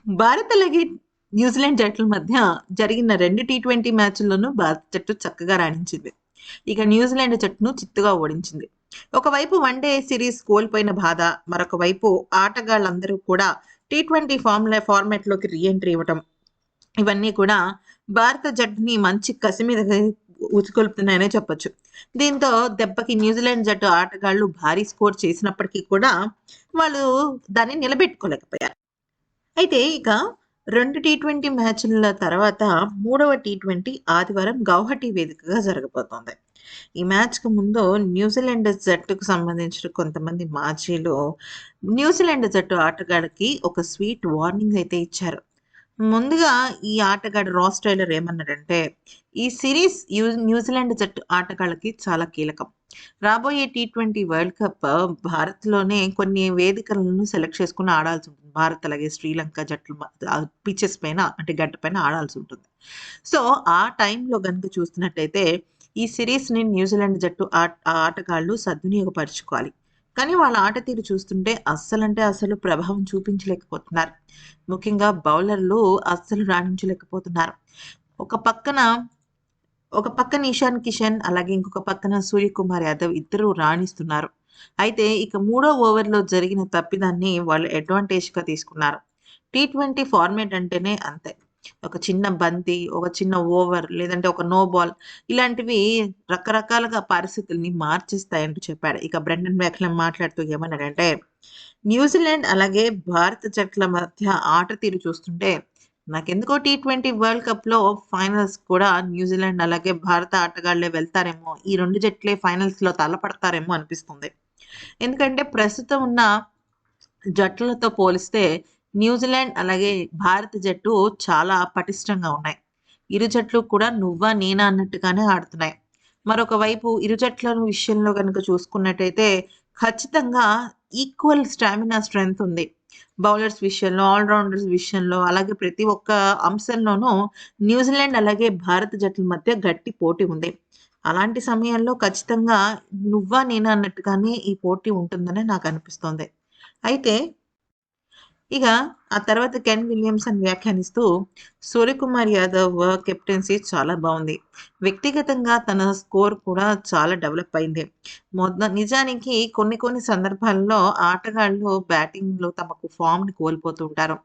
భారత్ అలాగే న్యూజిలాండ్ జట్ల మధ్య జరిగిన 2 టీ20 మ్యాచ్‌ల్లోనూ భారత జట్టు చక్కగా రాణించింది. ఇక న్యూజిలాండ్ జట్టును చిత్తుగా ఓడించింది. ఒకవైపు వన్‌డే సిరీస్ కోల్పోయిన బాధ, మరొక వైపు ఆటగాళ్లందరూ కూడా టీ20 ఫార్మాట్‌లోకి రీ ఎంట్రీ ఇవ్వటం, ఇవన్నీ కూడా భారత జట్టుని మంచి కసి మీద ఉసిగొల్పుతున్నాయనే చెప్పొచ్చు. దీంతో దెబ్బకి న్యూజిలాండ్ జట్టు ఆటగాళ్లు భారీ స్కోర్ చేసినప్పటికీ కూడా వాళ్ళు దాన్ని నిలబెట్టుకోలేకపోయారు. అయితే ఇక 2 టీ20 మ్యాచ్‌ల తర్వాత మూడవ టీ20 ఆదివారం గౌహటి వేదికగా జరగబోతోంది. ఈ మ్యాచ్‌కు ముందు న్యూజిలాండ్ జట్టుకు సంబంధించిన కొంతమంది మాజీలు న్యూజిలాండ్ జట్టు ఆటగాడికి ఒక స్వీట్ వార్నింగ్ అయితే ఇచ్చారు. ముందుగా ఈ ఆటగాడు రాస్ టైలర్ ఏమన్నాడంటే, "ఈ సిరీస్ న్యూజిలాండ్ జట్టు ఆటగాళ్ళకి చాలా కీలకం. రాబోయే టీ20 వరల్డ్ కప్ భారత్‌లోనే కొన్ని వేదికలను సెలెక్ట్ చేసుకొని ఆడాల్సి ఉంటుంది. భారత్ అలాగే శ్రీలంక జట్లు పిచెస్ పైన అంటే గడ్డ పైన ఆడాల్సి ఉంటుంది. సో, ఆ టైంలో గనుక చూస్తున్నట్టయితే ఈ సిరీస్‌ని న్యూజిలాండ్ జట్టు ఆటగాళ్ళు సద్వినియోగపరుచుకోవాలి. కానీ వాళ్ళ ఆట తీరు చూస్తుంటే అస్సలంటే అసలు ప్రభావం చూపించలేకపోతున్నారు. ముఖ్యంగా బౌలర్లు అస్సలు రాణించలేకపోతున్నారు. ఒక పక్కన ఒక పక్కన ఇషాన్ కిషన్, అలాగే ఇంకొక పక్కన సూర్యకుమార్ యాదవ్ ఇద్దరు రాణిస్తున్నారు. అయితే ఇక మూడో ఓవర్‌లో జరిగిన తప్పిదాన్ని వాళ్ళు అడ్వాంటేజ్‌గా తీసుకున్నారు. టీ20 ఫార్మాట్ అంటేనే అంతే. ఒక చిన్న బంతి, ఒక చిన్న ఓవర్ లేదంటే ఒక నో బాల్ ఇలాంటివి రకరకాలుగా పరిస్థితుల్ని మార్చేస్తాయంటూ చెప్పాడు. ఇక బ్రెండన్ మెక్‌లమ్ మాట్లాడుతూ ఏమన్నాడంటే, న్యూజిలాండ్ అలాగే భారత జట్ల మధ్య ఆట తీరు చూస్తుంటే నాకెందుకో టీ20 వరల్డ్ కప్‌లో ఫైనల్స్ కూడా న్యూజిలాండ్ అలాగే భారత ఆటగాళ్ళే వెళ్తారేమో! ఈ 2 జట్లే ఫైనల్స్‌లో తలపడతారేమో అనిపిస్తుంది. ఎందుకంటే ప్రస్తుతం ఉన్న జట్లతో పోలిస్తే న్యూజిలాండ్ అలాగే భారత జట్టు చాలా పటిష్టంగా ఉన్నాయి. ఇరు జట్లు కూడా నువ్వా నేనా అన్నట్టుగానే ఆడుతున్నాయి. మరొక వైపు ఇరు జట్ల విషయంలో గనుక చూసుకున్నట్టయితే ఖచ్చితంగా ఈక్వల్ స్టామినా స్ట్రెంగ్త్ ఉంది. బౌలర్స్ విషయంలో, ఆల్ రౌండర్స్ విషయంలో అలాగే ప్రతి ఒక్క అంశంలోనూ న్యూజిలాండ్ అలాగే భారత జట్ల మధ్య గట్టి పోటీ ఉంది. అలాంటి సమయంలో ఖచ్చితంగా నువ్వా నేనా అన్నట్టుగానే ఈ పోటీ ఉంటుందని నాకనిపిస్తోంది. అయితే ఇక ఆ తర్వాత కెన్ విలియమ్సన్ వ్యాఖ్యానిస్తూ, సూర్యకుమార్ యాదవ్ కెప్టెన్సీ చాలా బావుంది. వ్యక్తిగతంగా తన స్కోర్ కూడా చాలా డెవలప్ అయింది. నిజానికి కొన్ని కొన్ని సందర్భాల్లో ఆటగాళ్ళు బ్యాటింగ్‌లో తమకు ఫార్మ్‌ని కోల్పోతూ ఉంటారు.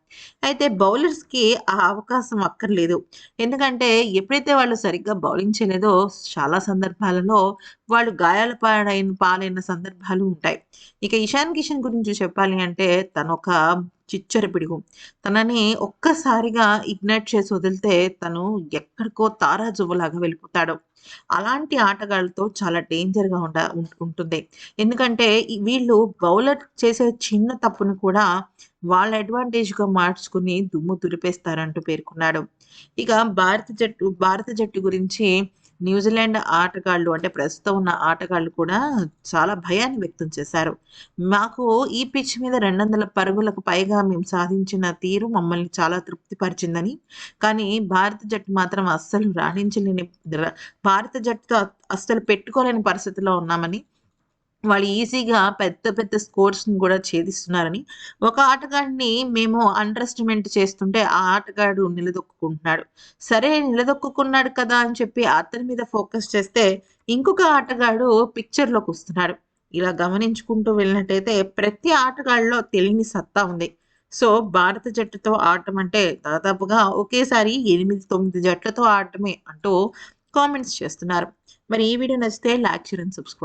అయితే బౌలర్స్‌కి ఆ అవకాశం అక్కర్లేదు. ఎందుకంటే ఎప్పుడైతే వాళ్ళు సరిగ్గా బౌలింగ్ చేయలేదో చాలా సందర్భాలలో వాళ్ళు గాయాల పాలైన సందర్భాలు ఉంటాయి. ఇక ఇషాన్ కిషన్ గురించి చెప్పాలి అంటే తనొక చిచ్చర పిడుగు. తనని ఒక్కసారిగా ఇగ్నైట్ చేసి వదిలితే తను ఎక్కడికో తారాజువ్వలాగా వెళ్ళిపోతాడు. అలాంటి ఆటగాళ్ళతో చాలా డేంజర్‌గా ఉంటుంది. ఎందుకంటే వీళ్ళు బౌలర్ చేసే చిన్న తప్పును కూడా వాళ్ళ అడ్వాంటేజ్‌గా మార్చుకుని దుమ్ము దులిపేస్తారంటూ పేర్కొన్నాడు. ఇక భారత జట్టు గురించి న్యూజిలాండ్ ఆటగాళ్ళు అంటే ప్రస్తుతం ఉన్న ఆటగాళ్ళు కూడా చాలా భయాన్ని వ్యక్తం చేశారు. మాకు ఈ పిచ్ మీద 200 పరుగులకు పైగా మేము సాధించిన తీరు మమ్మల్ని చాలా తృప్తిపరిచిందని. కానీ భారత జట్టు మాత్రం అస్సలు రాణించలేని ర భారత జట్టుతో అస్సలు పెట్టుకోలేని పరిస్థితిలో ఉన్నామని, వాళ్ళు ఈజీగా పెద్ద పెద్ద స్కోర్స్‌ని గూడా ఛేదిస్తున్నారని, ఒక ఆటగాడిని మేము అండర్ ఎస్టిమేట్ చేస్తుంటే ఆ ఆటగాడు నిలదొక్కుకుంటున్నాడు. సరే నిలదొక్కుకున్నాడు కదా అని చెప్పి అతని మీద ఫోకస్ చేస్తే ఇంకొక ఆటగాడు పిక్చర్‌లోకొస్తున్నాడు. ఇలా గమనించుకుంటూ వెళ్ళినట్టయితే ప్రతి ఆటగాడిలో తెలియని సత్తా ఉంది. సో, భారత జట్టుతో ఆడటం అంటే దాదాపుగా ఒకేసారి 8, 9 జట్లతో ఆడటమే అంటూ కామెంట్స్ చేస్తున్నారు. మరి ఈ వీడియో నచ్చితే లైక్, షేర్ అండ్ సబ్స్క్రైబ్.